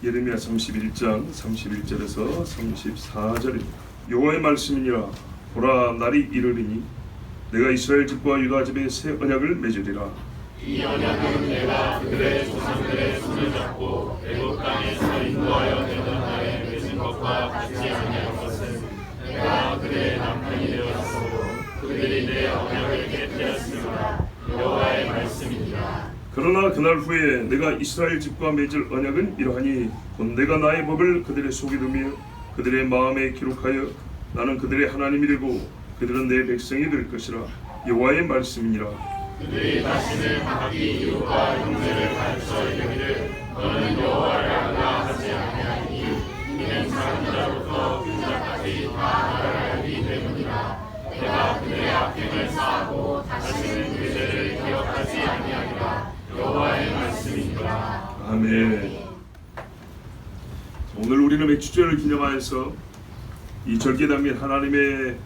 예레미야 31장 31절에서 34절입니다. 여호와의 말씀이니라. 보라, 날이 이르리니 내가 이스라엘 집과 유다 집에 새 언약을 맺으리라. 이 언약은 내가 그들의 조상들의 손을 잡고 애굽 땅에서 인도하여 내던 날에 맺은 것과 같지 아니할 것은 내가 그들의 남편이 되었으므로 그들이 내 언약을 깨뜨렸으므라. 여호와의 말씀이니라. 그러나 그날 후에 내가 이스라엘 집과 맺을 언약은 이러하니 곧 내가 나의 법을 그들의 속에 두며 그들의 마음에 기록하여 나는 그들의 하나님이 되고 그들은 내 백성이 될 것이라. 여호와의 말씀이니라. 그들이 다시는 자기 이웃과 형제를 가르쳐 이르기를 너는 여호와를 알라 하지 아니하니 이는 작은 자부터 큰 자까지 다 나를 알기 때문이라. 내가 그들의 악행을 사하고 다시는 그 죄를 기억하지 아니하리라. 여호와의 말씀이니라. 아멘. 오늘 우리는 맥주절을 기념하여서 이 절기에 담긴 하나님의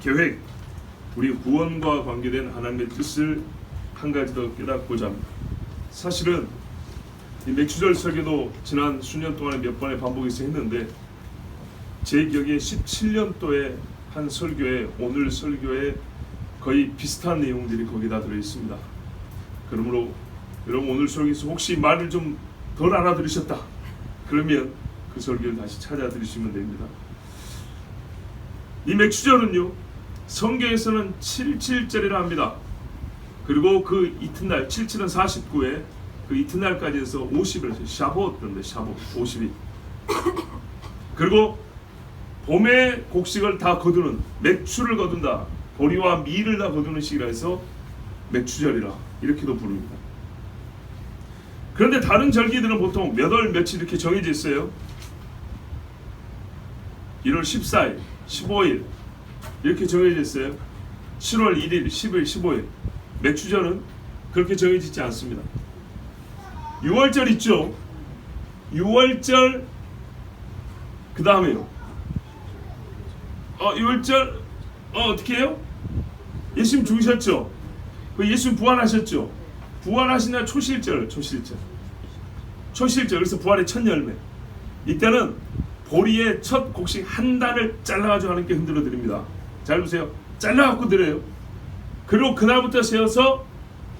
계획, 우리 구원과 관계된 하나님의 뜻을 한 가지 더 깨닫고자 합니다. 사실은 이 맥주절 설교도 지난 수년 동안에 몇 번의 반복해서 했는데 제 기억에 17년도에 한 설교에 오늘 설교에 거의 비슷한 내용들이 거기다 들어있습니다. 그러므로 여러분 오늘 설교에서 혹시 말을 좀 덜 알아들으셨다 그러면 그 설교를 다시 찾아 들으시면 됩니다. 이 맥주절은요, 성경에서는 77절이라 합니다. 그리고 그 이튿날 77은 49에 그 이튿날까지 해서 50을 해서 샤봇 그런데 샤봇 50이 그리고 봄의 곡식을 다 거두는, 맥주를 거둔다, 보리와 밀을 다 거두는 시기라 해서 맥주절이라 이렇게도 부릅니다. 그런데 다른 절기들은 보통 몇 월 며칠 이렇게 정해져 있어요. 1월 14일, 15일 이렇게 정해져 있어요. 7월 1일, 10일, 15일. 맥주절은 그렇게 정해지지 않습니다. 6월절 있죠. 6월절 그 다음에요. 6월절 어떻게 해요? 예수님 죽으셨죠. 예수님 부활하셨죠. 부활하신 날 초실절. 그래서 부활의 첫 열매. 이때는 보리의 첫 곡식 한 단을 잘라가지고 하나님께 흔들어 드립니다. 잘 보세요. 잘라갖고 드려요. 그리고 그날부터 세어서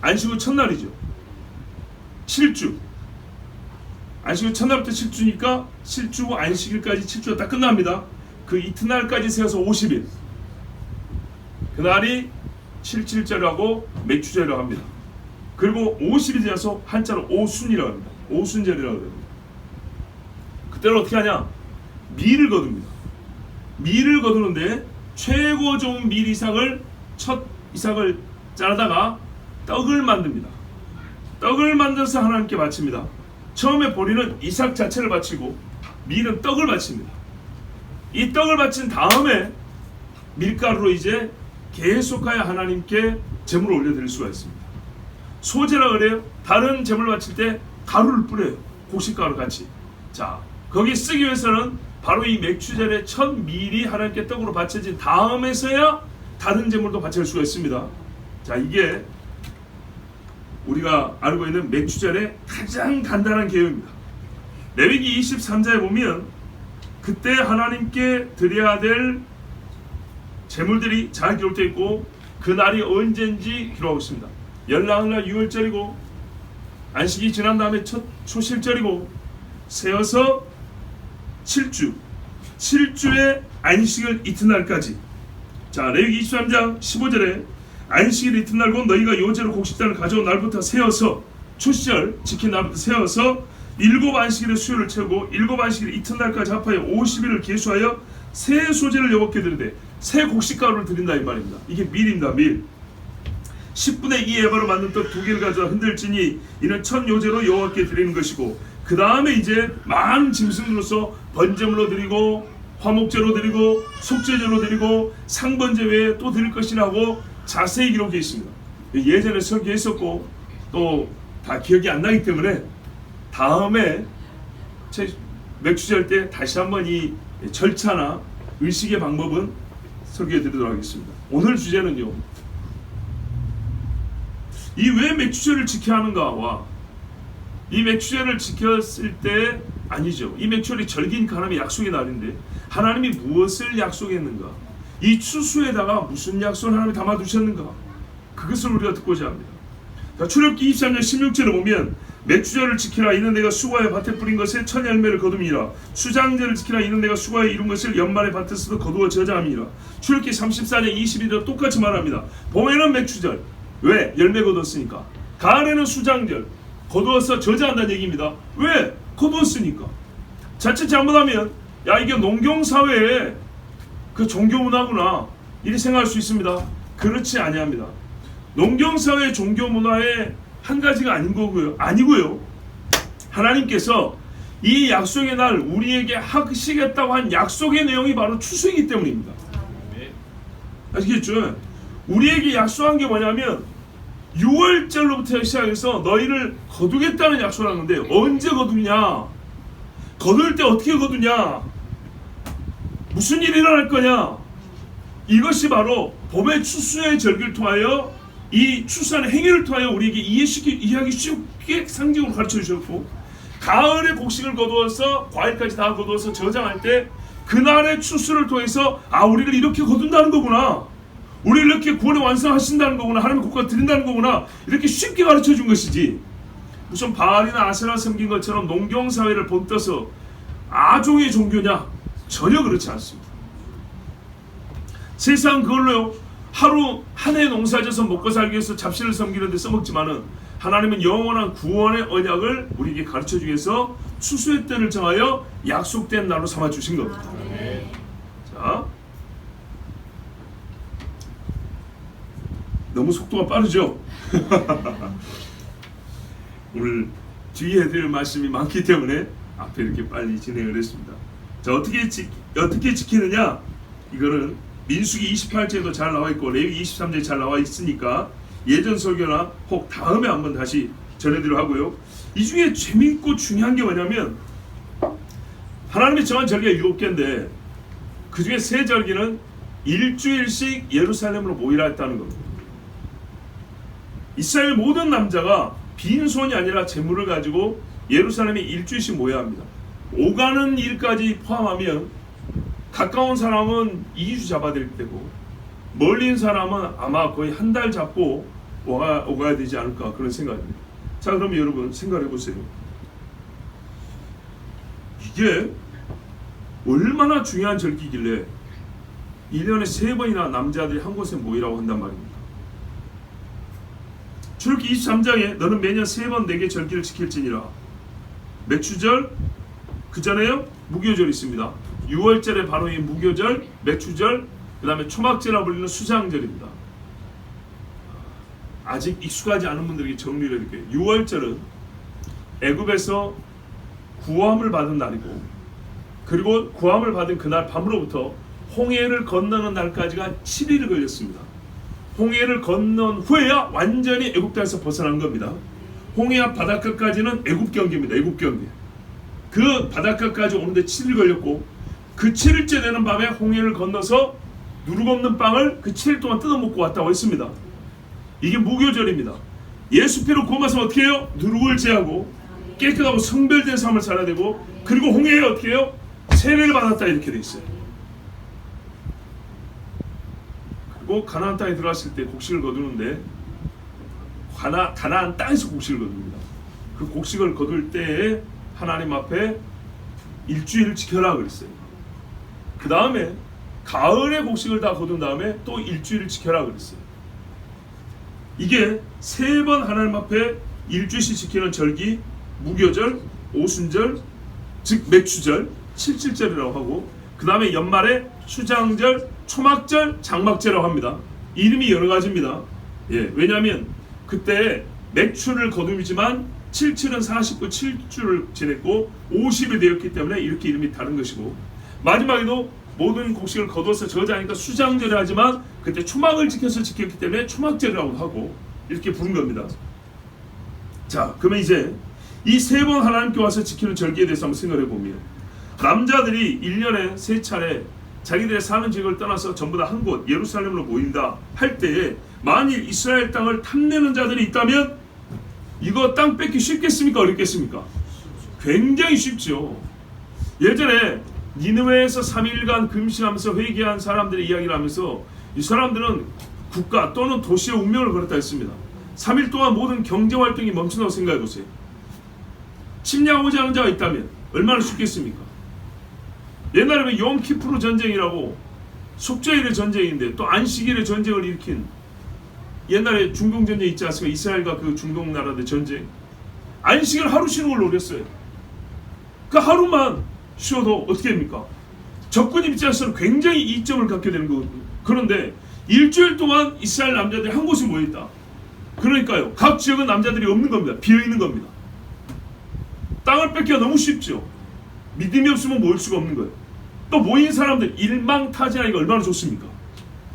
안식일 첫날이죠. 7주. 안식일 첫날부터 7주니까 7주 안식일까지 7주가 딱 끝납니다. 그 이튿날까지 세어서 50일. 그날이 77절이라고 맥주절이라고 합니다. 그리고 50일이 지나서 한자로 오순이라고 합니다. 오순절이라고 합니다. 그때는 어떻게 하냐? 밀을 거둡니다. 밀을 거두는데 최고 좋은 밀 이삭을 첫 이삭을 자르다가 떡을 만듭니다. 떡을 만들어서 하나님께 바칩니다. 처음에 보리는 이삭 자체를 바치고 밀은 떡을 바칩니다. 이 떡을 바친 다음에 밀가루로 이제 계속하여 하나님께 제물을 올려드릴 수가 있습니다. 소제라 그래요. 다른 제물 바칠 때 가루를 뿌려요. 곡식가루 같이. 자, 거기 쓰기 위해서는 바로 이 맥주절의 첫 밀이 하나님께 떡으로 바쳐진 다음에서야 다른 제물도 바칠 수가 있습니다. 자, 이게 우리가 알고 있는 맥주절의 가장 간단한 개요입니다. 레위기 23장에 보면 그때 하나님께 드려야 될 제물들이 잘 기록되어 있고 그 날이 언제인지 기록하고 있습니다. 열나흘날 6월절이고 안식이 지난 다음에 첫 초실절이고 세어서 7주 7주의 안식일 이튿날까지. 자, 레위기 23장 15절에 안식일 이튿날고 너희가 요제로 곡식단을 가져온 날부터 세어서 초시절 지킨 날부터 세어서 7 안식일의 수요를 채우고 7 안식일 이튿날까지 합하여 50일을 계수하여 새 소재를 여호와께 드리되 새 곡식가루를 드린다 이 말입니다. 이게 밀입니다. 밀. 10분의 2 에바로 만든 떡 2개를 가져와 흔들지니 이는 첫 요제로 여호와께 드리는 것이고 그 다음에 이제 많은 짐승으로서 번제물로 드리고 화목제로 드리고 속죄제로 드리고 상번제 외에 또 드릴 것이라 하고 자세히 기록되어 있습니다. 예전에 설교했었고 또 다 기억이 안 나기 때문에 다음에 맥주절 때 다시 한번 이 절차나 의식의 방법은 설교해 드리도록 하겠습니다. 오늘 주제는요, 이 왜 맥주절을 지켜야 하는가와 이 맥추절을 지켰을 때 아니죠. 이 맥추절이 절기니까 하나님의 약속의 날인데 하나님이 무엇을 약속했는가? 이 추수에다가 무슨 약속을 하나님이 담아두셨는가? 그것을 우리가 듣고자 합니다. 자, 출애굽기 23년 16절을 보면 맥추절을 지키라. 이는 내가 수고하여 밭에 뿌린 것에 첫 열매를 거둠이라. 수장제를 지키라. 이는 내가 수고하여 이룬 것을 연말에 밭에서도 거두어 저장함이라. 출애굽기 34년 22절 똑같이 말합니다. 봄에는 맥추절. 왜? 열매 거뒀으니까. 가을에는 수장절. 거두어서 저장한다는 얘기입니다. 왜? 거두었으니까. 자칫 잘못하면 야 이게 농경사회의 그 종교문화구나 이렇게 생각할 수 있습니다. 그렇지 아니합니다. 농경사회 종교문화의 한 가지가 아니고요. 하나님께서 이 약속의 날 우리에게 하시겠다고 한 약속의 내용이 바로 추수이기 때문입니다. 아시겠죠? 우리에게 약속한 게 뭐냐면 6월절로부터 시작해서 너희를 거두겠다는 약속을 하는데 언제 거두냐? 거둘 때 어떻게 거두냐? 무슨 일이 일어날 거냐? 이것이 바로 봄의 추수의 절기를 통하여 이 추수하는 행위를 통하여 우리에게 이해하기 쉽게 상징으로 가르쳐 주셨고, 가을에 곡식을 거두어서 과일까지 다 거두어서 저장할 때 그날의 추수를 통해서 아 우리를 이렇게 거둔다는 거구나, 우리를 이렇게 구원을 완성하신다는 거구나, 하나님의 국가 드린다는 거구나, 이렇게 쉽게 가르쳐 준 것이지 무슨 바알이나 아세라 섬긴 것처럼 농경사회를 본떠서 아종의 종교냐? 전혀 그렇지 않습니다. 세상 그걸로요 하루 한 해 농사져서 먹고 살기 위해서 잡신을 섬기는 데 써먹지만은 하나님은 영원한 구원의 언약을 우리에게 가르쳐주기 위해서 추수의 때를 정하여 약속된 날로 삼아주신 겁니다. 자, 너무 속도가 빠르죠? 오늘 뒤에 해드릴 말씀이 많기 때문에 앞에 이렇게 빨리 진행을 했습니다. 자, 어떻게 지키느냐? 이거는 민수기 28절에도 잘 나와 있고 레위기 23절에 잘 나와 있으니까 예전 설교나 혹 다음에 한번 다시 전해드리려 하고요. 이 중에 재밌고 중요한 게 뭐냐면 하나님이 정한 절기가 7개인데 그 중에 3절기는 일주일씩 예루살렘으로 모이라 했다는 겁니다. 이스라엘 모든 남자가 빈손이 아니라 재물을 가지고 예루살렘에 일주일씩 모여야 합니다. 오가는 일까지 포함하면 가까운 사람은 2주 잡아야 될 때고 멀린 사람은 아마 거의 한 달 잡고 오가야 되지 않을까 그런 생각입니다. 자, 그럼 여러분 생각해 보세요. 이게 얼마나 중요한 절기길래 1년에 3번이나 남자들이 한 곳에 모이라고 한단 말입니다. 출애굽기 23장에 너는 매년 3번 내게 절기를 지킬지니라. 맥추절, 그 전에요 무교절이 있습니다. 6월절에 바로 이 무교절, 맥추절, 그 다음에 초막절이라고 불리는 수장절입니다. 아직 익숙하지 않은 분들에게 정리를 해드릴게요. 6월절은 애굽에서 구함을 받은 날이고, 그리고 구함을 받은 그날 밤으로부터 홍해를 건너는 날까지가 7일이 걸렸습니다. 홍해를 건넌 후에야 완전히 애굽 땅에서 벗어난 겁니다. 홍해 앞 바닷가까지는 애굽 경계입니다. 애굽 경계. 그 바닷가까지 오는데 7일 걸렸고, 그 7일째 되는 밤에 홍해를 건너서 누룩 없는 빵을 그 7일 동안 뜯어먹고 왔다고 했습니다. 이게 무교절입니다. 예수 피로 구원받으면 어떻게 해요? 누룩을 제하고 깨끗하고 성별된 삶을 살아야 되고, 그리고 홍해에 어떻게 해요? 세례를 받았다 이렇게 돼 있어요. 그리고 가나안 땅에 들어갔을 때 곡식을 거두는데 가나안 땅에서 곡식을 거둡니다. 그 곡식을 거둘 때에 하나님 앞에 일주일을 지켜라 그랬어요. 그 다음에 가을에 곡식을 다 거둔 다음에 또 일주일을 지켜라 그랬어요. 이게 3번 하나님 앞에 일주일씩 지키는 절기, 무교절, 오순절, 즉 맥추절, 칠칠절이라고 하고, 그 다음에 연말에 수장절, 초막절, 장막절이라고 합니다. 이름이 여러 가지입니다. 예, 왜냐하면 그때 맥추를 거둠이지만 7칠은 49, 7주를 지냈고 50이 되었기 때문에 이렇게 이름이 다른 것이고, 마지막에도 모든 곡식을 거둬서 저자니까 수장절을 하지만 그때 초막을 지켜서 지켰기 때문에 초막절이라고 하고 이렇게 부른 겁니다. 자, 그러면 이제 이 3번 하나님께 와서 지키는 절기에 대해서 한번 생각해 보면, 남자들이 1년에 3차례 자기들의 사는 지역을 떠나서 전부 다 한 곳 예루살렘으로 모인다 할 때에 만일 이스라엘 땅을 탐내는 자들이 있다면 이거 땅 뺏기 쉽겠습니까? 어렵겠습니까? 굉장히 쉽죠. 예전에 니느웨에서 3일간 금식하면서 회개한 사람들의 이야기를 하면서 이 사람들은 국가 또는 도시의 운명을 걸었다 했습니다. 3일 동안 모든 경제활동이 멈춘다고 생각해보세요. 침략하고자 하는 자가 있다면 얼마나 쉽겠습니까? 옛날에 욤키프르 전쟁이라고 속죄일의 전쟁인데 또 안식일의 전쟁을 일으킨 옛날에 중동 전쟁 있지 않습니까? 이스라엘과 그 중동 나라의 전쟁. 안식일 하루 쉬는 걸 노렸어요. 그 하루만 쉬어도 어떻게 됩니까? 적군 입장에서는 굉장히 이점을 갖게 되는 거거든요. 그런데 일주일 동안 이스라엘 남자들이 한 곳에 모여있다. 그러니까요, 각 지역은 남자들이 없는 겁니다. 비어있는 겁니다. 땅을 뺏기가 너무 쉽죠. 믿음이 없으면 모일 수가 없는 거예요. 또 모인 사람들 일망타진하기가 얼마나 좋습니까?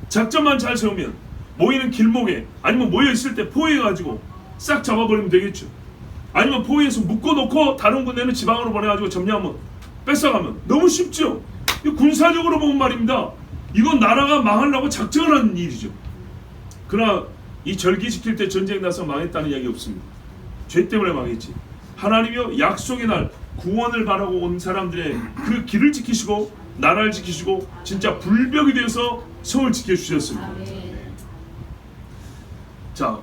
작전만 잘 세우면 모이는 길목에 아니면 모여있을 때 포위해가지고 싹 잡아버리면 되겠죠. 아니면 포위해서 묶어놓고 다른 군대는 지방으로 보내가지고 점령하면 뺏어가면 너무 쉽죠. 군사적으로 보면 말입니다. 이건 나라가 망하려고 작정을 하는 일이죠. 그러나 이 절기 지킬 때 전쟁 나서 망했다는 이야기 없습니다. 죄 때문에 망했지. 하나님이요 약속의 날 구원을 바라고 온 사람들의 그 길을 지키시고 나라를 지키시고 진짜 불벽이 되어서 성을 지켜주셨습니다. 자,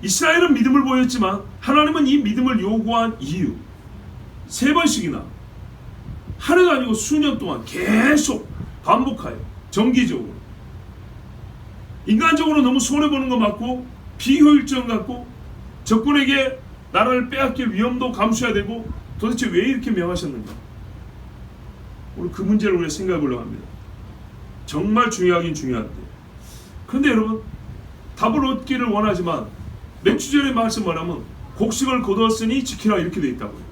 이스라엘은 믿음을 보였지만 하나님은 이 믿음을 요구한 이유 3번씩이나 하루도 아니고 수년 동안 계속 반복하여 정기적으로 인간적으로 너무 손해보는 거 맞고 비효율적 같고 적군에게 나라를 빼앗길 위험도 감수해야 되고 도대체 왜 이렇게 명하셨는가? 오늘 그 문제를 우리가 생각해 보려고 합니다. 정말 중요하긴 중요한데 그런데 여러분 답을 얻기를 원하지만 몇 주 전에 말씀 뭐냐면 곡식을 거두었으니 지키라 이렇게 되어 있다고요.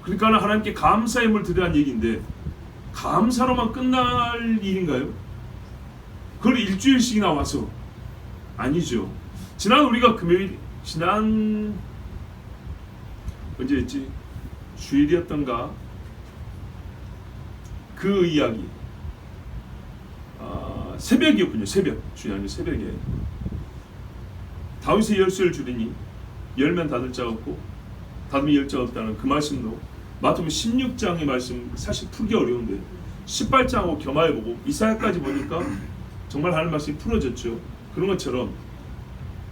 그러니까 하나님께 감사의 힘을 드리라는 얘기인데 감사로만 끝날 일인가요? 그걸 일주일씩이나 와서 아니죠. 지난 우리가 금요일 지난 언제였지? 주일이었던가 그 이야기 새벽이었군요. 새벽 주일 새벽에 다윗의 열쇠를 주리니 열면 닫을 자가 없고 닫으면 열 자가 없다는 그 말씀도 마태복음 16장의 말씀 사실 풀기 어려운데 18장하고 겸하여보고 이사야까지 보니까 정말 하나님 말씀이 풀어졌죠. 그런 것처럼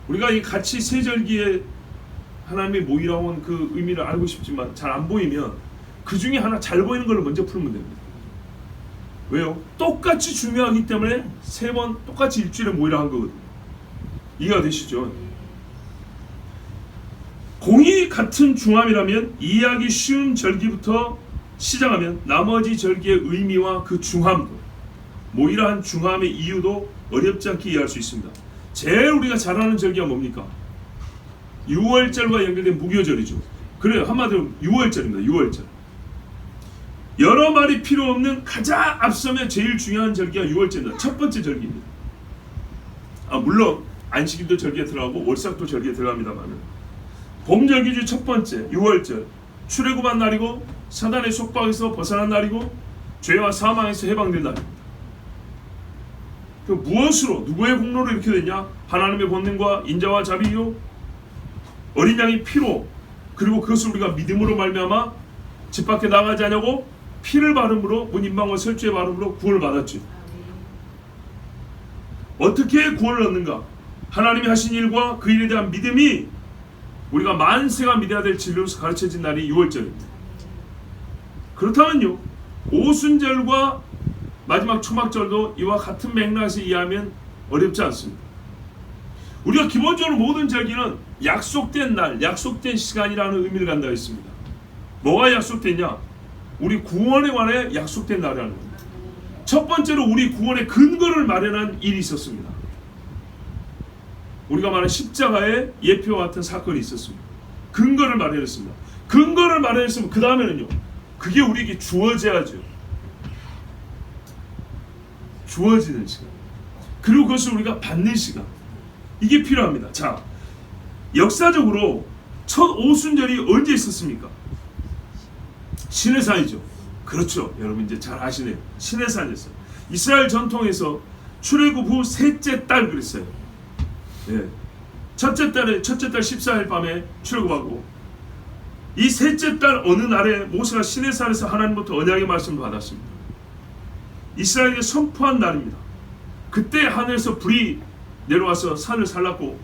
우리가 이 같이 세절기에 하나님의 모이라고 한 그 의미를 알고 싶지만 잘 안 보이면 그 중에 하나 잘 보이는 걸로 먼저 풀면 됩니다. 왜요? 똑같이 중요하기 때문에 3번 똑같이 일주일에 모이라 한 거거든요. 이해가 되시죠? 공이 같은 중함이라면 이해하기 쉬운 절기부터 시작하면 나머지 절기의 의미와 그 중함도 모이라 한 중함의 이유도 어렵지 않게 이해할 수 있습니다. 제일 우리가 잘 아는 절기가 뭡니까? 6월절과 연결된 무교절이죠. 그래요. 한마디로 6월절입니다. 6월절. 여러 말이 필요 없는 가장 앞서면 제일 중요한 절기가 6월절입니다. 첫 번째 절기입니다. 물론 안식일도 절기에 들어가고 월삭도 절기에 들어갑니다만 봄절기 중 첫 번째 6월절 출애굽한 날이고 사단의 속박에서 벗어난 날이고 죄와 사망에서 해방된 날입니다. 그 무엇으로 누구의 공로로 이렇게 됐냐? 하나님의 권능과 인자와 자비요 어린 양의 피로 그리고 그것을 우리가 믿음으로 말미암아 집 밖에 나가지 않냐고 피를 바름으로 문인방과 설주의 바름으로 구원을 받았죠. 어떻게 구원을 얻는가? 하나님이 하신 일과 그 일에 대한 믿음이 우리가 만세가 믿어야 될 진리로서 가르쳐진 날이 6월절입니다. 그렇다면요 오순절과 마지막 초막절도 이와 같은 맥락에서 이해하면 어렵지 않습니다. 우리가 기본적으로 모든 절기는 약속된 날, 약속된 시간이라는 의미를 갖는다 했습니다. 뭐가 약속됐냐? 우리 구원에 관해 약속된 날이라는 겁니다. 첫 번째로 우리 구원의 근거를 마련한 일이 있었습니다. 우리가 말하는 십자가의 예표와 같은 사건이 있었습니다. 근거를 마련했습니다. 근거를 마련했으면 그 다음에는요 그게 우리에게 주어져야죠. 주어지는 시간 그리고 그것을 우리가 받는 시간 이게 필요합니다. 자, 역사적으로 첫 오순절이 언제 있었습니까? 시내산이죠. 그렇죠. 여러분 이제 잘 아시네요. 시내산이었어요. 이스라엘 전통에서 출애굽 후 셋째 달 그랬어요. 예. 첫째 달 14일 밤에 출애굽하고 이 셋째 달 어느 날에 모세가 시내산에서 하나님부터 언약의 말씀을 받았습니다. 이스라엘에게 선포한 날입니다. 그때 하늘에서 불이 내려와서 산을 살랐고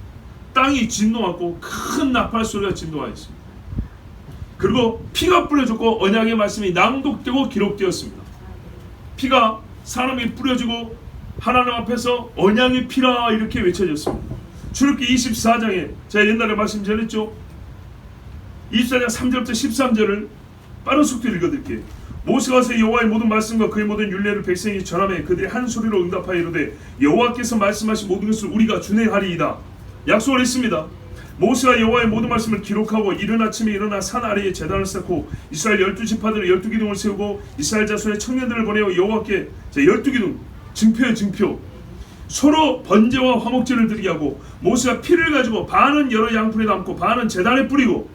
땅이 진동하고 큰 나팔 소리가 진동하였습니다. 그리고 피가 뿌려졌고 언약의 말씀이 낭독되고 기록되었습니다. 피가 사람이 뿌려지고 하나님 앞에서 언약의 피라 이렇게 외쳐졌습니다. 출애굽기 24장에 제가 옛날에 말씀 전했죠. 24장 3절부터 13절을 빠른 속도로 읽어드릴게요. 모세가 와서 여호와의 모든 말씀과 그의 모든 율례를 백성에게 전하매 그들이 한 소리로 응답하여 이르되 여호와께서 말씀하신 모든 것을 우리가 준행하리이다. 약속을 했습니다. 모세가 여호와의 모든 말씀을 기록하고 이른 아침에 일어나 산 아래에 제단을 쌓고 이스라엘 12지파들의 12기둥을 세우고 이스라엘 자손의 청년들을 보내어 여호와께 12기둥 증표에 증표 서로 번제와 화목제를 드리게 하고 모세가 피를 가지고 반은 여러 양푼에 담고 반은 제단에 뿌리고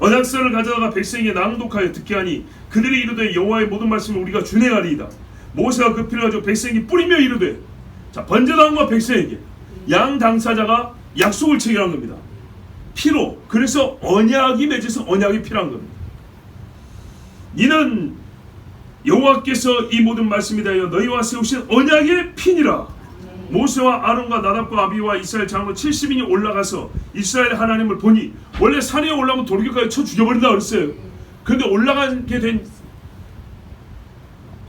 언약서를 가져다가 백성에게 낭독하여 듣게 하니 그들이 이르되 여호와의 모든 말씀을 우리가 준행하리이다. 모세가 그 피를 가지고 백성에게 뿌리며 이르되 자 번제당과 백성에게 양 당사자가 약속을 체결한 겁니다. 피로. 그래서 언약이 맺어서 언약이 필요한 겁니다. 이는 여호와께서 이 모든 말씀이 대하여 너희와 세우신 언약의 피니라. 모세와 아론과 나답과 아비와 이스라엘 장로 70인이 올라가서 이스라엘 하나님을 보니 원래 산에 올라가면 돌격하여 쳐 죽여버린다 그랬어요. 그런데 올라가게 된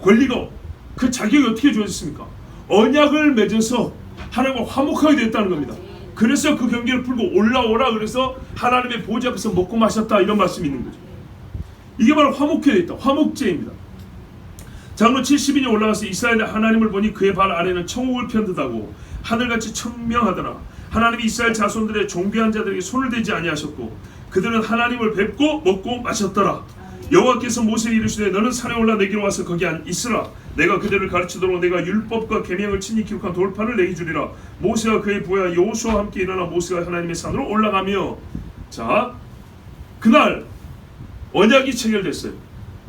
권리가 그 자격이 어떻게 주어졌습니까? 언약을 맺어서 하나님과 화목하게 됐다는 겁니다. 그래서 그 경계를 풀고 올라오라 그래서 하나님의 보좌 앞에서 먹고 마셨다 이런 말씀이 있는 거죠. 이게 바로 화목해 있다. 화목제입니다. 장로 70인이 올라가서 이스라엘 하나님을 보니 그의 발 아래는 청옥을 편듯하고 하늘같이 청명하더라. 하나님이 이스라엘 자손들의 종교한 자들에게 손을 대지 아니하셨고 그들은 하나님을 뵙고 먹고 마셨더라. 여호와께서 모세에게 이르시되 너는 산에 올라 내게로 와서 거기 있으라. 내가 그들을 가르치도록 내가 율법과 계명을 친히 기록한 돌판을 내게 주리라. 모세와 그의 부하 여호수아와 함께 일어나 모세가 하나님의 산으로 올라가며 자 그날 언약이 체결됐어요.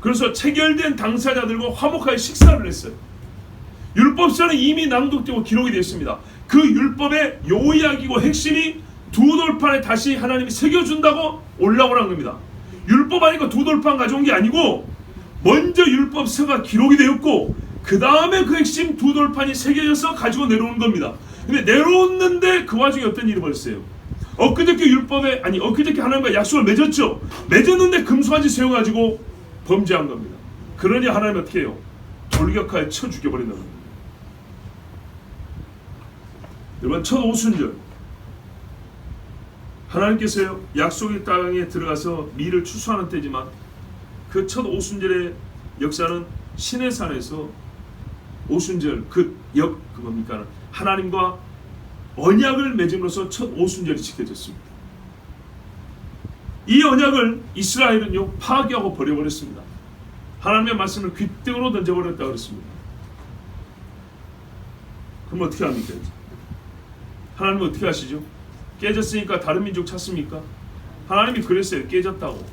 그래서 체결된 당사자들과 화목하게 식사를 했어요. 율법서는 이미 낭독되고 기록이 되었습니다. 그 율법의 요약이고 핵심이 두 돌판에 다시 하나님이 새겨준다고 올라오라는 겁니다. 율법 아니고 두 돌판 가져온 게 아니고 먼저 율법서가 기록이 되었고 그 다음에 그 핵심 두 돌판이 새겨져서 가지고 내려오는 겁니다. 근데 내려오는데 그 와중에 어떤 일이 벌었어요? 엊그저께 하나님과 약속을 맺었죠. 맺었는데 금송아지 세워가지고 범죄한 겁니다. 그러니 하나님 어떻게 해요? 돌격하여 쳐 죽여버린다는 겁니다. 여러분 첫 오순절 하나님께서요 약속의 땅에 들어가서 밀을 추수하는 때지만 그 첫 오순절의 역사는 시내산에서 오순절 뭡니까? 하나님과 언약을 맺음으로써 첫 오순절이 지켜졌습니다. 이 언약을 이스라엘은요 파괴하고 버려버렸습니다. 하나님의 말씀을 귓등으로 던져버렸다 그랬습니다. 그럼 어떻게 합니까? 하나님은 어떻게 하시죠? 깨졌으니까 다른 민족 찾습니까? 하나님이 그랬어요. 깨졌다고.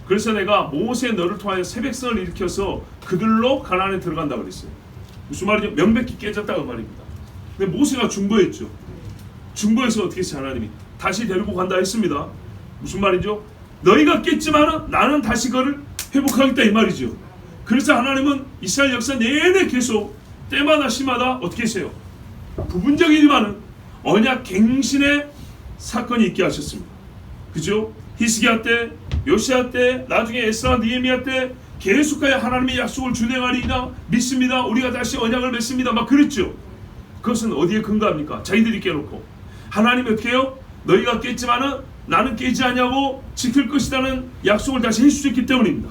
그래서 내가 모세 너를 통하여 새 백성을 일으켜서 그들로 가나안에 들어간다 그랬어요. 무슨 말이죠? 명백히 깨졌다고 말입니다. 근데 모세가 중보했죠. 중보해서 어떻게 했어요? 하나님이 다시 데리고 간다 했습니다. 무슨 말이죠? 너희가 깼지만 나는 다시 그를 회복하겠다 이 말이죠. 그래서 하나님은 이스라엘 역사 내내 계속 때마다 시마다 어떻게 했어요? 부분적이지만은 언약 갱신의 사건이 있게 하셨습니다. 그죠? 히스기야 때, 요시야 때, 나중에 에스라 느헤미야 때 계속하여 하나님의 약속을 준행하리이다 믿습니다. 우리가 다시 언약을 맺습니다. 막 그랬죠. 그것은 어디에 근거합니까? 자기들이 깨놓고 하나님이 어떻게 해요? 너희가 깼지만은 나는 깨지 않냐고 지킬 것이라는 약속을 다시 해주셨기 때문입니다.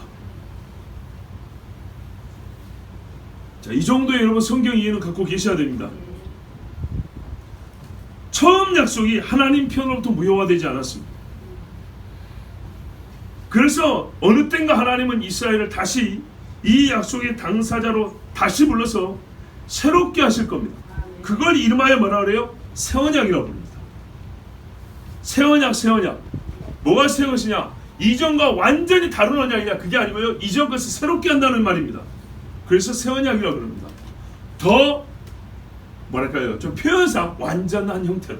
자, 이 정도의 여러분 성경 이해는 갖고 계셔야 됩니다. 처음 약속이 하나님 편으로부터 무효화되지 않았습니다. 그래서 어느 땐가 하나님은 이스라엘을 다시 이 약속의 당사자로 다시 불러서 새롭게 하실 겁니다. 그걸 이름하여 뭐라 그래요? 새 언약이라고 부릅니다. 새 언약, 새 언약. 뭐가 새 것이냐? 이전과 완전히 다른 언약이냐? 그게 아니고요. 이전 것을 새롭게 한다는 말입니다. 그래서 새 언약이라고 그럽니다. 더 뭐랄까요? 좀 표현상 완전한 형태로.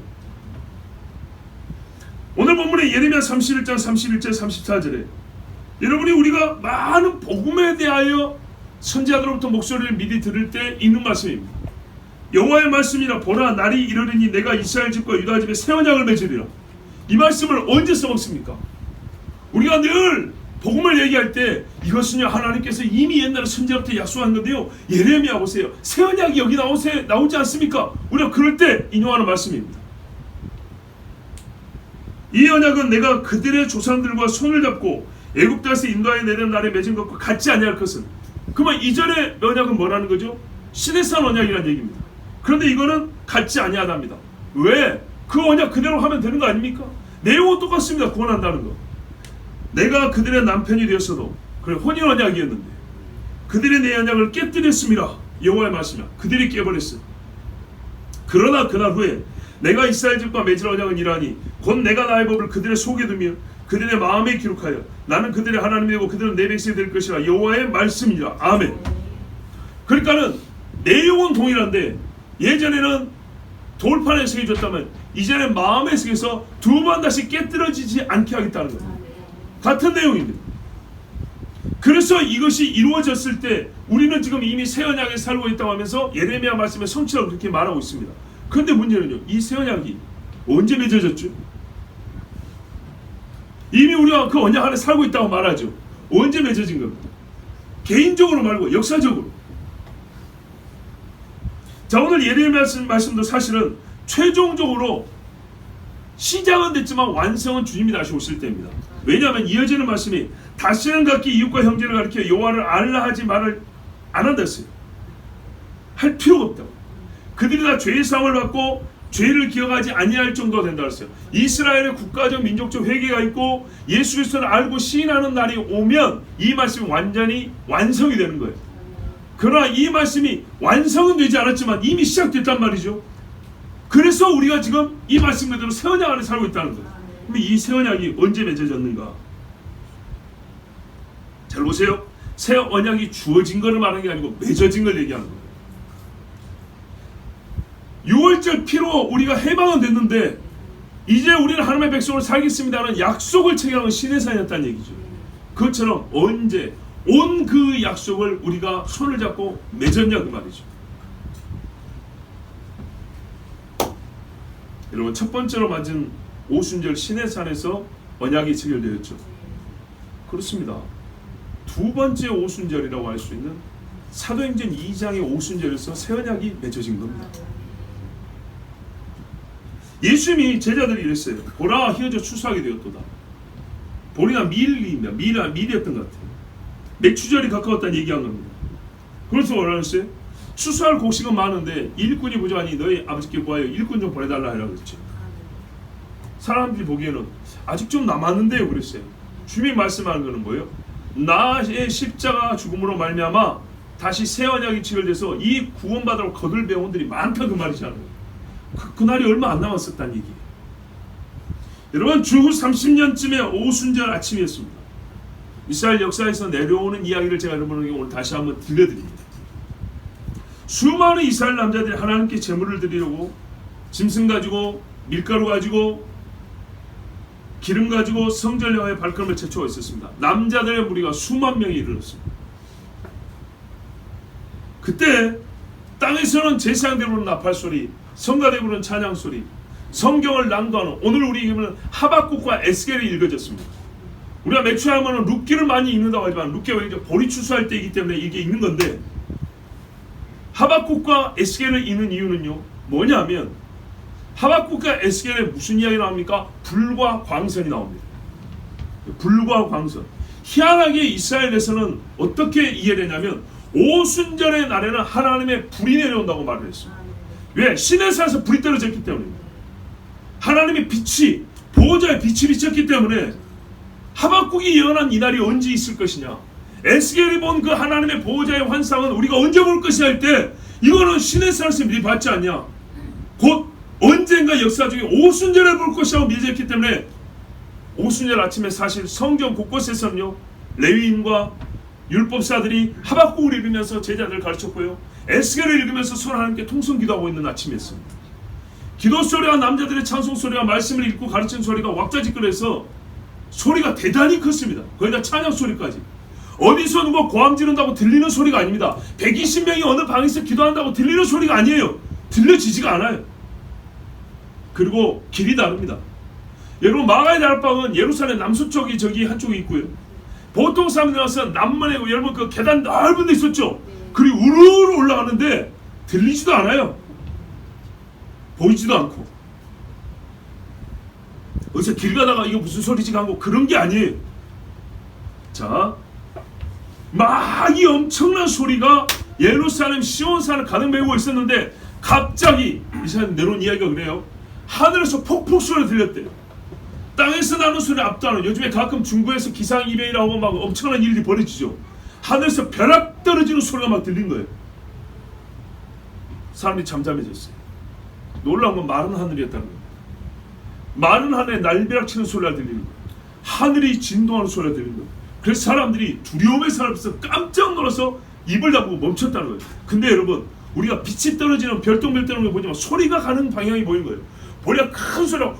오늘 본문의 예레미야 31장 31절 34절에 여러분이 우리가 많은 복음에 대하여 선지자들로부터 목소리를 미리 들을 때 있는 말씀입니다. 여호와의 말씀이라 보라 날이 이르리니 내가 이스라엘 집과 유다 집에 새 언약을 맺으리라. 이 말씀을 언제 써먹습니까? 우리가 늘 복음을 얘기할 때 이것은요 하나님께서 이미 옛날에 선지자한테 약속한 건데요. 예레미야 보세요. 새 언약이 여기 나오지 않습니까? 우리가 그럴 때 인용하는 말씀입니다. 이 언약은 내가 그들의 조상들과 손을 잡고 애굽에서 인도하여 내는 날에 맺은 것과 같지 아니할 것은. 그러면 이전의 언약은 뭐라는 거죠? 시내산 언약이라는 얘기입니다. 그런데 이거는 같지 아니하답니다. 왜? 그 언약 그대로 하면 되는 거 아닙니까? 내용은 똑같습니다. 구원한다는 거. 내가 그들의 남편이 되었어도 그래 혼인 언약이었는데 그들이 내 언약을 깨뜨렸습니다. 여호와의 말씀이야. 그들이 깨버렸어. 그러나 그날 후에 내가 이스라엘 집과 맺을 언약은 이러하니 곧 내가 나의 법을 그들의 속에 두며 그들의 마음에 기록하여 나는 그들의 하나님이 되고 그들은 내 백성이 될 것이라. 여호와의 말씀이라. 아멘. 그러니까는 내용은 동일한데 예전에는 돌판에 새겨졌다면 이제는 마음에 새겨서 두 번 다시 깨뜨려지지 않게 하겠다는 겁니다. 같은 내용입니다. 그래서 이것이 이루어졌을 때 우리는 지금 이미 새 언약에 살고 있다고 하면서 예레미야 말씀의 성취라고 그렇게 말하고 있습니다. 그런데 문제는요, 이 새 언약이 언제 맺어졌죠? 이미 우리가 그 언약 안에 살고 있다고 말하죠. 언제 맺어진 겁니다? 개인적으로 말고 역사적으로. 자, 오늘 예레미야 말씀도 사실은 최종적으로 시작은 됐지만 완성은 주님이 다시 오실 때입니다. 왜냐하면 이어지는 말씀이 다시는 각기 이웃과 형제를 가리켜 여호와를 알라 하지 말을 안 한다 했어요. 할 필요가 없다고. 그들이 다 죄의 사함을 받고 죄를 기억하지 아니할 정도가 된다 했어요. 이스라엘의 국가적 민족적 회개가 있고 예수 그리스도를 알고 시인하는 날이 오면 이 말씀이 완전히 완성이 되는 거예요. 그러나 이 말씀이 완성은 되지 않았지만 이미 시작됐단 말이죠. 그래서 우리가 지금 이 말씀 그대로 새 언약 안에 살고 있다는 거예요. 그럼 이 새 언약이 언제 맺어졌는가? 잘 보세요. 새 언약이 주어진 것을 말하는 게 아니고 맺어진 걸 얘기하는 거예요. 6월절 피로 우리가 해방은 됐는데 이제 우리는 하나님의 백성을 살겠습니다라는 약속을 체결한 시내산이었다는 얘기죠. 그것처럼 언제 온 그 약속을 우리가 손을 잡고 맺었냐 그 말이죠. 여러분 첫 번째로 맞은 오순절 시내산에서 언약이 체결되었죠. 그렇습니다. 두 번째 오순절이라고 할 수 있는 사도행전 2장의 오순절에서 새 언약이 맺어진 겁니다. 예수님이 제자들이 이랬어요. 보라 휘어져 추수하게 되었도다. 보리나 밀이입니다. 밀이었던 것 같아요. 맥추절이 가까웠다는 얘기한 겁니다. 그래서 뭐라 했어요? 추수할 곡식은 많은데 일꾼이 부족하니 너희 아버지께 구하여 일꾼 좀 보내달라 하라고 했죠. 사람들이 보기에는 아직 좀 남았는데요 그랬어요. 주님이 말씀하는 것은 뭐예요? 나의 십자가 죽음으로 말미암아 다시 새 언약이 체결돼서 이 구원받으러 거둘 배원들이 많다 그 말이잖아요. 그날이 얼마 안 남았었다는 얘기예요. 여러분 주후 30년쯤의 오순절 아침이었습니다. 이스라엘 역사에서 내려오는 이야기를 제가 여러분에게 오늘 다시 한번 들려드립니다. 수많은 이스라엘 남자들이 하나님께 제물을 드리려고 짐승 가지고 밀가루 가지고 기름 가지고 성전을 향해 발걸음을 제쳐가 있었습니다. 남자들의 무리가 수만 명이 이르렀습니다. 그때 땅에서는 제사장들이 부르는 나팔소리, 성가대 부르는 찬양소리, 성경을 낭독하는 오늘 우리 읽으면 하박국과 에스겔이 읽어졌습니다. 우리가 매초에 하면 룻기를 많이 읽는다고 하지만 룻기가 이제 보리 추수할 때이기 때문에 이게 읽는 건데 하박국과 에스겔을 읽는 이유는요 뭐냐면 하박국과 에스겔에 무슨 이야기 나옵니까? 불과 광선이 나옵니다. 불과 광선. 희한하게 이스라엘에서는 어떻게 이해되냐면 오순절의 날에는 하나님의 불이 내려온다고 말을 했습니다. 왜? 시내산에서 불이 떨어졌기 때문입니다. 하나님의 빛이 보호자의 빛이 비쳤기 때문에 하박국이 예언한 이 날이 언제 있을 것이냐, 에스겔이 본 그 하나님의 보호자의 환상은 우리가 언제 볼 것이냐 할 때 이거는 시내산에서 미리 봤지 않냐, 곧 언젠가 역사 중에 오순절에 볼 것이라고 믿었기 때문에 오순절 아침에 사실 성경 곳곳에서는요 레위인과 율법사들이 하박국을 읽으면서 제자들을 가르쳤고요 에스겔을 읽으면서 서로 하나님께 통성기도하고 있는 아침이었습니다. 기도 소리와 남자들의 찬송 소리와 말씀을 읽고 가르치는 소리가 왁자지껄해서 소리가 대단히 컸습니다. 거기다 찬양 소리까지. 어디서 누가 고함 지른다고 들리는 소리가 아닙니다. 120명이 어느 방에서 기도한다고 들리는 소리가 아니에요. 들려지지가 않아요. 그리고 길이 다릅니다. 여러분, 마가의 다락방은 예루살렘 남서쪽이 저기 한쪽에 있고요. 보통 사람들이 와서 남문에 여러분 그 계단 넓은 데 있었죠. 그리고 우르르 올라가는데 들리지도 않아요. 보이지도 않고. 어디서 길 가다가 이거 무슨 소리지 하고 그런 게 아니에요. 자, 막 이 엄청난 소리가 예루살렘 시온산을 가득 메우고 있었는데 갑자기 이 사람 내려온 이야기가 그래요. 하늘에서 폭풍 소리가 들렸대요. 땅에서 나는 소리를 압도하는, 요즘에 가끔 중국에서 기상이변이라고 막 엄청난 일이 벌어지죠. 하늘에서 벼락 떨어지는 소리가 막 들린 거예요. 사람들이 잠잠해졌어요. 놀라운 건 마른 하늘이었다는 거예요. 마른 하늘에 날벼락 치는 소리가 들리는 거예요. 하늘이 진동하는 소리가 들리는 거예요. 그래서 사람들이 두려움에 사람에서 깜짝 놀라서 입을 다물고 멈췄다는 거예요. 근데 여러분, 우리가 빛이 떨어지는 별똥별 뜨는 걸 보지만 소리가 가는 방향이 보이는 거예요. 보니까 큰 소리가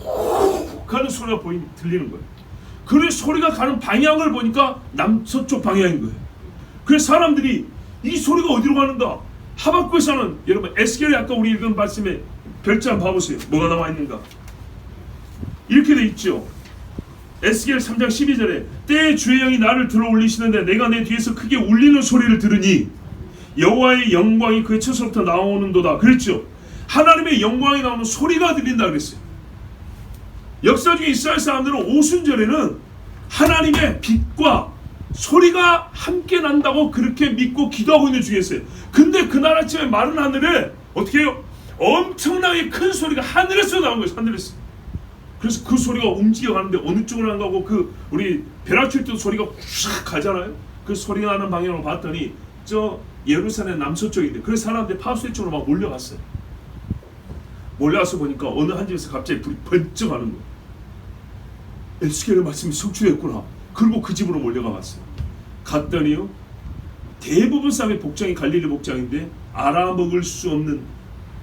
훅 가는 소리가 들리는 거예요. 그래서 소리가 가는 방향을 보니까 남서쪽 방향인 거예요. 그래서 사람들이 이 소리가 어디로 가는가? 하박국에서는 여러분 에스겔이 아까 우리 읽은 말씀에 별자 한번 봐보세요. 뭐가 나와 있는가? 이렇게 돼 있죠. 에스겔 3장 12절에 때에 주의 영이 나를 들어 올리시는데 내가 내 뒤에서 크게 울리는 소리를 들으니 여호와의 영광이 그의 처소로부터 나오는도다. 그랬죠. 하나님의 영광이 나오는 소리가 들린다 그랬어요. 역사 중에 이스라엘 사람들은 오순절에는 하나님의 빛과 소리가 함께 난다고 그렇게 믿고 기도하고 있는 중이었어요. 근데 그날 아침에 마른 하늘에 어떻게 해요? 엄청나게 큰 소리가 하늘에서 나온 거예요. 하늘에서. 그래서 그 소리가 움직여가는데 어느 쪽으로 안 가고 그 우리 벼락 칠 때도 소리가 쫙 가잖아요. 그 소리가 나는 방향으로 봤더니 저 예루살렘 남서쪽인데, 그래서 사람들이 파수대 쪽으로 막 몰려갔어요. 몰려가서 보니까 어느 한 집에서 갑자기 불이 번쩍 하는 거예요. 에스겔의 말씀이 성취됐구나. 그리고 그 집으로 몰려가 봤어요. 갔더니요, 대부분 사람의 복장이 갈릴리 복장인데 알아먹을 수 없는,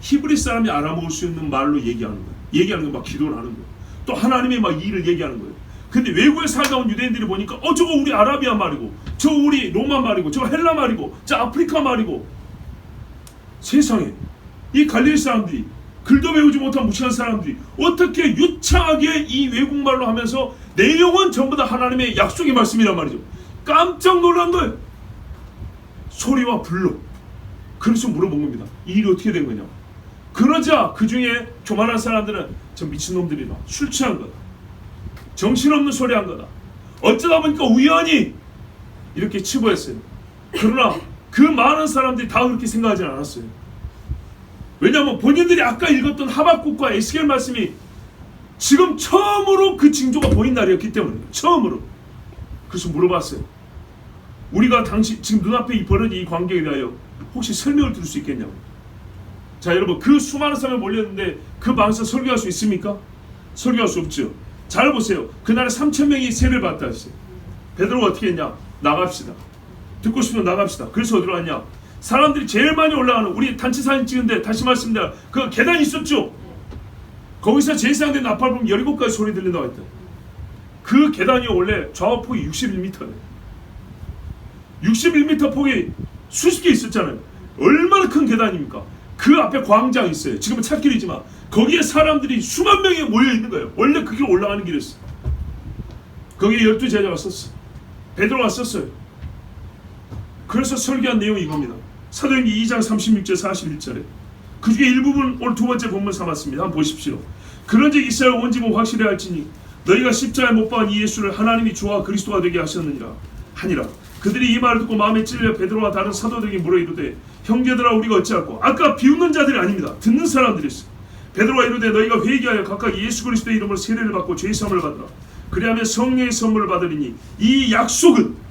히브리 사람이 알아먹을 수 있는 말로 얘기하는 거예요. 얘기하는 거 막 기도를 하는 거예요. 또 하나님의 막 일을 얘기하는 거예요. 근데 외국에 살다 온 유대인들이 보니까 저거 우리 아라비아 말이고, 저 우리 로마 말이고, 저 헬라 말이고, 저 아프리카 말이고. 세상에 이 갈릴리 사람들이, 글도 배우지 못한 무식한 사람들이 어떻게 유창하게 이 외국말로 하면서 내용은 전부 다 하나님의 약속의 말씀이란 말이죠. 깜짝 놀란 거예요. 소리와 불로. 그래서 물어본 겁니다. 이 일이 어떻게 된 거냐. 그러자 그 중에 교만한 사람들은 저 미친놈들이라, 술 취한 거다, 정신없는 소리 한 거다, 어쩌다 보니까 우연히 이렇게 치부했어요. 그러나 그 많은 사람들이 다 그렇게 생각하지 않았어요. 왜냐하면 본인들이 아까 읽었던 하박국과 에스겔 말씀이 지금 처음으로 그 징조가 보인 날이었기 때문에, 처음으로. 그래서 물어봤어요. 우리가 당시 지금 눈앞에 이 벌어진 이 광경에 대하여 혹시 설명을 들을 수 있겠냐고. 자, 여러분, 그 수많은 사람이 몰렸는데 그 방에서 설교할 수 있습니까? 설교할 수 없죠. 잘 보세요. 그날에 3,000명이 세례를 받다 했어요. 베드로가 어떻게 했냐? 나갑시다. 듣고 싶으면 나갑시다. 그래서 어디로 갔냐? 사람들이 제일 많이 올라가는, 우리 단체 사진 찍은데 다시 말씀드려, 그 계단이 있었죠? 거기서 제사장된 나팔 보면 17가지 소리 들린다고 했다. 그 계단이 원래 좌우폭이 61m예요. 61m 폭이 수십 개 있었잖아요. 얼마나 큰 계단입니까? 그 앞에 광장이 있어요. 지금은 찻길이지만 거기에 사람들이 수만 명이 모여 있는 거예요. 원래 그 길 올라가는 길이었어요. 거기에 12제자가 썼어요. 베드로가 썼어요. 그래서 설교한 내용이 이겁니다. 사도행전 2장 36절 41절에 그 중에 일부분 오늘 두 번째 본문 삼았습니다. 한번 보십시오. 그런즉 이스라엘 온 집은 확실히 할지니 너희가 십자가에 못 박은 이 예수를 하나님이 주와 그리스도가 되게 하셨느니라 하니라. 그들이 이 말을 듣고 마음에 찔려 베드로와 다른 사도들에게 물어 이르되 형제들아 우리가 어찌할꼬. 아까 비웃는 자들이 아닙니다. 듣는 사람들이었어요. 베드로가 이르되 너희가 회개하여 각각 예수 그리스도의 이름으로 세례를 받고 죄 사함을 받으라. 그리하면 성령의 선물을 받으리니 이 약속은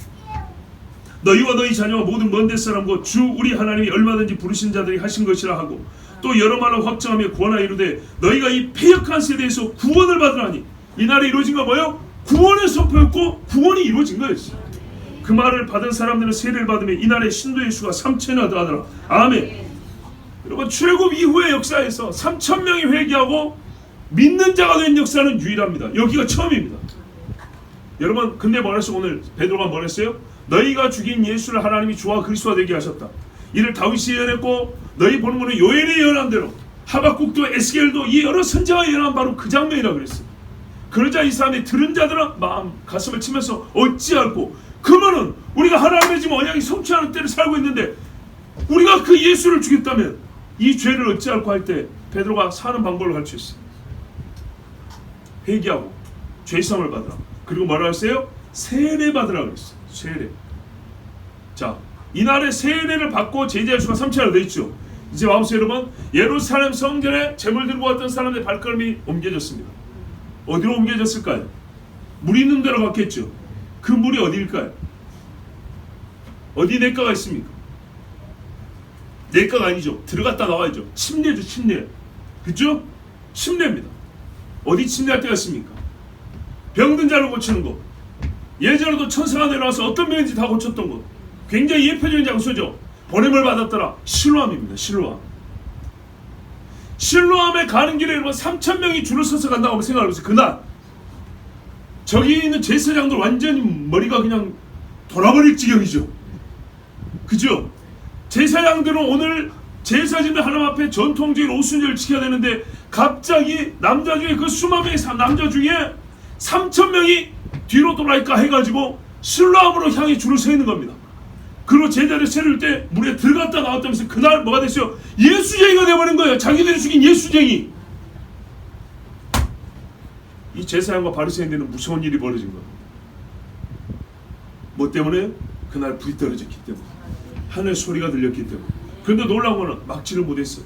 너희와 너희 자녀와 모든 먼 데 사람과 주 우리 하나님이 얼마든지 부르신 자들이 하신 것이라 하고 또 여러 말로 확정하며 구원하여 이르되 너희가 이 패역한 세대에서 구원을 받으라니. 이 날에 이루어진 거 뭐예요? 구원의 선포였고 구원이 이루어진 거였어요. 그 말을 받은 사람들은 세례를 받으며 이날에 신도의 수가 3,000이나 더하더라. 아멘. 여러분, 출애굽 이후의 역사에서 3,000명이 회개하고 믿는 자가 된 역사는 유일합니다. 여기가 처음입니다. 여러분, 근데 뭐랬어요? 오늘 베드로가 뭐랬어요? 너희가 죽인 예수를 하나님이 주와 그리스도가 되게 하셨다. 이를 다윗이 예언했고 너희 본문은 요엘이 예언한 대로 하박국도 에스겔도 이 여러 선지자가 예언한 바로 그 장면이라고 그랬어요. 그러자 이 사람이 들은 자들은 마음 가슴을 치면서 어찌할꼬, 그러면은 우리가 하나님의 지금 언약이 성취하는 때를 살고 있는데 우리가 그 예수를 죽였다면 이 죄를 어찌할꼬 할 때 베드로가 사는 방법을 가르쳤어요. 회개하고 죄사함을 받으라. 그리고 뭐라 했어요? 세례 받으라 그랬어요. 세례. 자, 이날에 세례를 받고 제자 수가 3,000명 되어 있죠. 이제 와보세요 여러분. 예루살렘 성전에 제물 들고 왔던 사람들의 발걸음이 옮겨졌습니다. 어디로 옮겨졌을까요? 물 있는 데로 갔겠죠. 그 물이 어디일까요? 어디 냇가가 있습니까? 냇가가 아니죠. 들어갔다 나와야죠. 침례죠. 침례. 그죠? 침례입니다. 어디 침례할 때가 있습니까? 병든 자를 고치는 것. 예전에도 천사가 내려와서 어떤 병인지 다 고쳤던 것. 굉장히 예표적인 장소죠. 보냄을 받았더라. 실로암입니다. 실로암. 실로암에 가는 길에 여러분 3,000명이 줄을 서서 간다고 한번 생각해보세요. 그날 저기 있는 제사장들 완전히 머리가 그냥 돌아버릴 지경이죠. 그죠? 제사장들은 오늘 제사지는 하나님 앞에 전통적인 오순절을 지켜야 되는데 갑자기 남자 중에 그 수만 명의 남자 중에 3,000명이 뒤로 돌아갈까 해가지고 실로암으로 향해 줄을 서 있는 겁니다. 그리고 제자를 세울 때 물에 들어갔다 나왔다면서 그날 뭐가 됐어요? 예수쟁이가 되어버린 거예요. 자기들이 죽인 예수쟁이. 이 제사장과 바리새인들은 무서운 일이 벌어진 거예요. 뭐 때문에? 그날 불이 떨어졌기 때문에. 하늘 소리가 들렸기 때문에. 그런데 놀라운 거는 막지를 못했어요.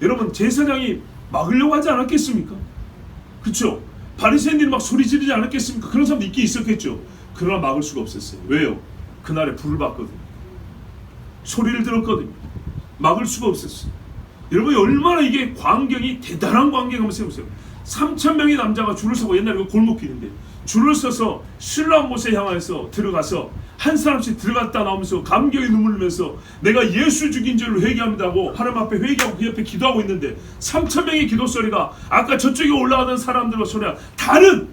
여러분, 제사장이 막으려고 하지 않았겠습니까? 그렇죠? 바리새인들이 막 소리 지르지 않았겠습니까? 그런 사람도 있긴 있었겠죠. 그러나 막을 수가 없었어요. 왜요? 그날에 불을 봤거든요. 소리를 들었거든요. 막을 수가 없었어요. 여러분, 얼마나 이게 광경이 대단한 광경 한번 세보세요. 3,000명의 남자가 줄을 서고, 옛날에 그 골목길인데 줄을 서서 실로암 못에 향해서 들어가서 한 사람씩 들어갔다 나오면서 감격에 눈물 흘리면서 내가 예수 죽인 죄를 회개합니다고 하나님 앞에 회개하고 그 옆에 기도하고 있는데 3,000명의 기도 소리가 아까 저쪽에 올라가던 사람들과 소리가 다른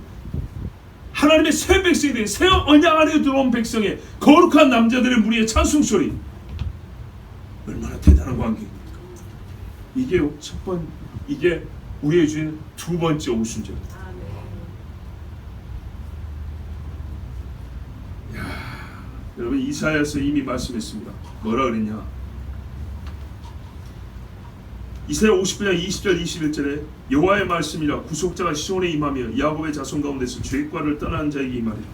하나님의 새 백성이 된 새 언약 안에 들어온 백성의 거룩한 남자들의 무리의 찬송 소리. 얼마나 대단한 관계입니까? 이게 이게 우리의 주인 두 번째 오순절입니다. 여러분, 이사야서 이미 말씀했습니다. 뭐라 그랬냐? 이사야 50장 20절 21절에 여호와의 말씀이라 구속자가 시온에 임하며 야곱의 자손 가운데서 죄과를 떠나는 자에게 임하리라.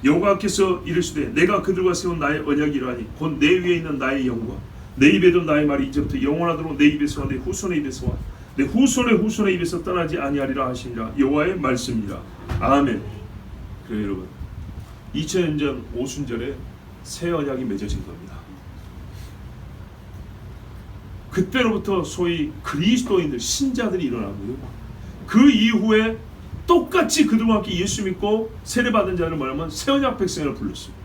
여호와께서 이르시되 내가 그들과 세운 나의 언약이라니 곧 내 위에 있는 나의 영광 내 입에도 나의 말이 이제부터 영원하도록 내 입에서와 내 후손의 입에서와 내 후손의 입에서 떠나지 아니하리라 하시니라. 여호와의 말씀이라. 아멘. 그래요 여러분, 2000년 전 오순절에 새 언약이 맺어진 겁니다. 그때로부터 소위 그리스도인들, 신자들이 일어나고요. 그 이후에 똑같이 그들과 함께 예수 믿고 세례받은 자를 뭐냐면 새 언약 백성이라고 불렀습니다.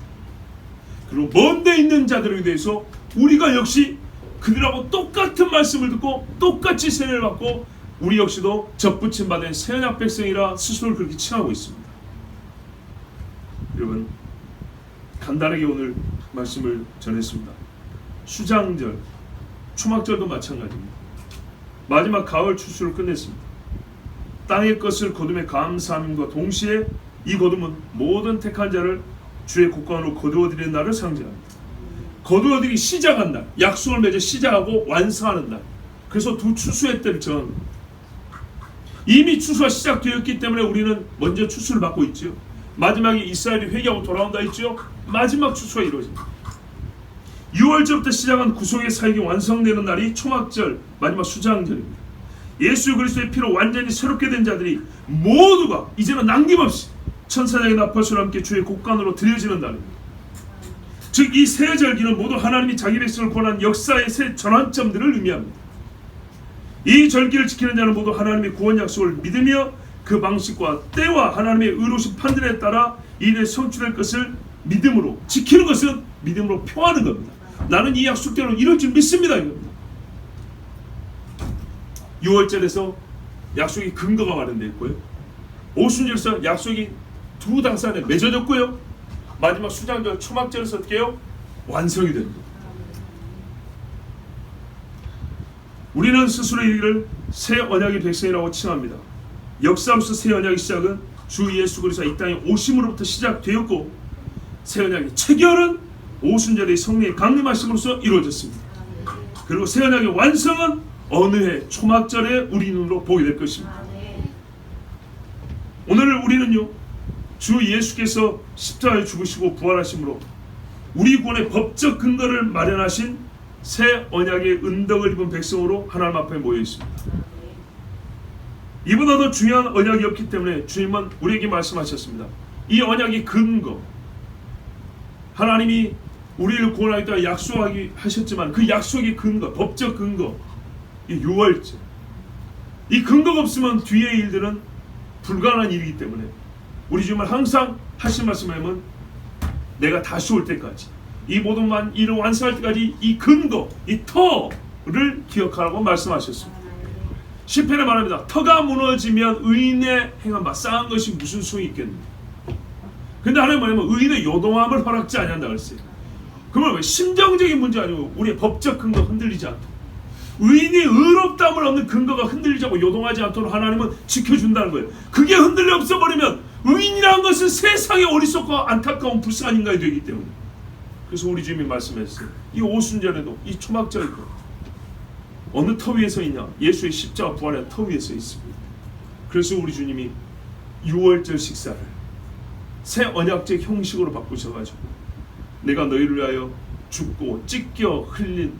그리고 먼데 있는 자들에 대해서 우리가 역시 그들하고 똑같은 말씀을 듣고 똑같이 세례를 받고 우리 역시도 접붙임 받은 새 언약 백성이라 스스로를 그렇게 칭하고 있습니다. 여러분, 간단하게 오늘 말씀을 전했습니다. 수장절, 초막절도 마찬가지입니다. 마지막 가을 추수를 끝냈습니다. 땅의 것을 거둠에 감사함과 동시에 이 거둠은 모든 택한 자를 주의 국광으로 거두어드리는 날을 상징합니다. 거두어들이 시작한 날, 약속을 맺어 시작하고 완성하는 날. 그래서 두 추수의 때를 정합니다. 이미 추수가 시작되었기 때문에 우리는 먼저 추수를 받고 있죠. 마지막에 이스라엘이 회개하고 돌아온다 했죠. 마지막 추수가 이루어집니다. 6월절부터 시작한 구속의 사역이 완성되는 날이 초막절, 마지막 수장절입니다. 예수 그리스도의 피로 완전히 새롭게 된 자들이 모두가 이제는 남김없이 천사장의 나팔소와 함께 주의 곡간으로 드려지는 날입니다. 즉 이 새 절기는 모두 하나님이 자기 백성을 구원한 역사의 새 전환점들을 의미합니다. 이 절기를 지키는 자는 모두 하나님의 구원 약속을 믿으며 그 방식과 때와 하나님의 의로우신 판단에 따라 이 일에 성취될 것을 믿음으로 지키는 것은 믿음으로 표하는 겁니다. 나는 이 약속대로 이룰 줄 믿습니다. 이겁니다. 6월절에서 약속의 근거가 마련되었고요. 오순절에서 약속이 두 당사 안에 맺어졌고요. 마지막 수장절 초막절에서 어떻게 해요? 완성이 됩니다. 우리는 스스로 이를 새 언약의 백성이라고 칭합니다. 역사로서 새 언약의 시작은 주 예수 그리스도가 이 땅에 오심으로부터 시작되었고, 새 언약의 체결은 오순절의 성령의 강림하심으로써 이루어졌습니다. 그리고 새 언약의 완성은 어느 해 초막절에 우리 눈으로 보게 될 것입니다. 오늘 우리는요, 주 예수께서 십자가에 죽으시고 부활하심으로 우리 구원의 법적 근거를 마련하신 새 언약의 은덕을 입은 백성으로 하나님 앞에 모여 있습니다. 이보다 더 중요한 언약이 없기 때문에 주님은 우리에게 말씀하셨습니다. 이 언약의 근거, 하나님이 우리를 구원하겠다 약속하기 하셨지만 그 약속의 근거, 법적 근거, 이 유월절, 이 근거가 없으면 뒤의 일들은 불가능한 일이기 때문에 우리 주님은 항상 하신 말씀은 내가 다시 올 때까지, 이 모든 일을 완성할 때까지 이 근거, 이 터를 기억하라고 말씀하셨습니다. 시편에 말합니다. 터가 무너지면 의인의 행한 바 쌓은 것이 무슨 소용이 있겠는가. 근데 하나님 뭐냐면 의인의 요동함을 허락지 아니한다 그랬어요. 그러면 왜 심정적인 문제 아니고 우리의 법적 근거 흔들리지 않도록, 의인이 의롭다함을 얻는 근거가 흔들리지 않고 요동하지 않도록 하나님은 지켜준다는 거예요. 그게 흔들려 없어버리면 의인이라는 것은 세상의 어리석고 안타까운 불쌍한 인간이 되기 때문에. 그래서 우리 주님이 말씀했어요. 이 오순절에도 이 초막절에도 어느 터 위에 서 있냐? 예수의 십자가 부활의 터 위에 서 있습니다. 그래서 우리 주님이 6월절 식사를 새 언약적 형식으로 바꾸셔가지고 내가 너희를 위하여 죽고 찢겨 흘린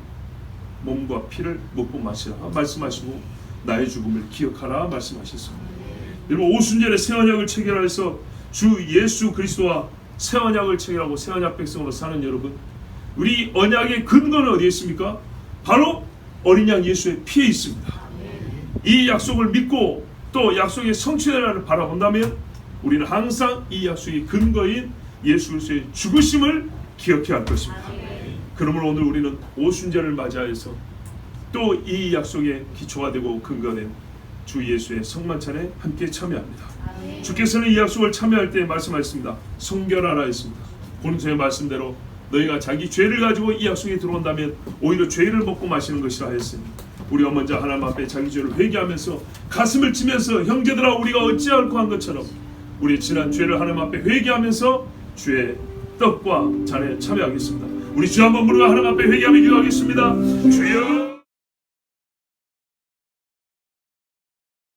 몸과 피를 먹고 마시라 말씀하시고 나의 죽음을 기억하라 말씀하셨습니다. 여러분, 오순절에 새 언약을 체결해서 주 예수 그리스도와 새 언약을 체결하고 새 언약 백성으로 사는 여러분, 우리 언약의 근거는 어디에 있습니까? 바로 어린 양 예수의 피에 있습니다. 이 약속을 믿고 또 약속의 성취를 바라본다면 우리는 항상 이 약속의 근거인 예수 그리스도의 죽으심을 기억해야 할 것입니다. 그러므로 오늘 우리는 오순절을 맞이해서 또 이 약속의 기초가 되고 근거된 주 예수의 성만찬에 함께 참여합니다. 주께서는 이 약속을 참여할 때 말씀하셨습니다. 성결하라 했습니다. 고린도의 말씀대로 너희가 자기 죄를 가지고 이 약속에 들어온다면 오히려 죄를 먹고 마시는 것이라 했으니 우리가 먼저 하나님 앞에 자기 죄를 회개하면서 가슴을 치면서 형제들아 우리가 어찌할꼬 한 것처럼 우리의 지난 죄를 하나님 앞에 회개하면서 주의 떡과 잔에 참여하겠습니다. 우리 주 한번 부르고 하나님 앞에 회개하며 기도하겠습니다. 주여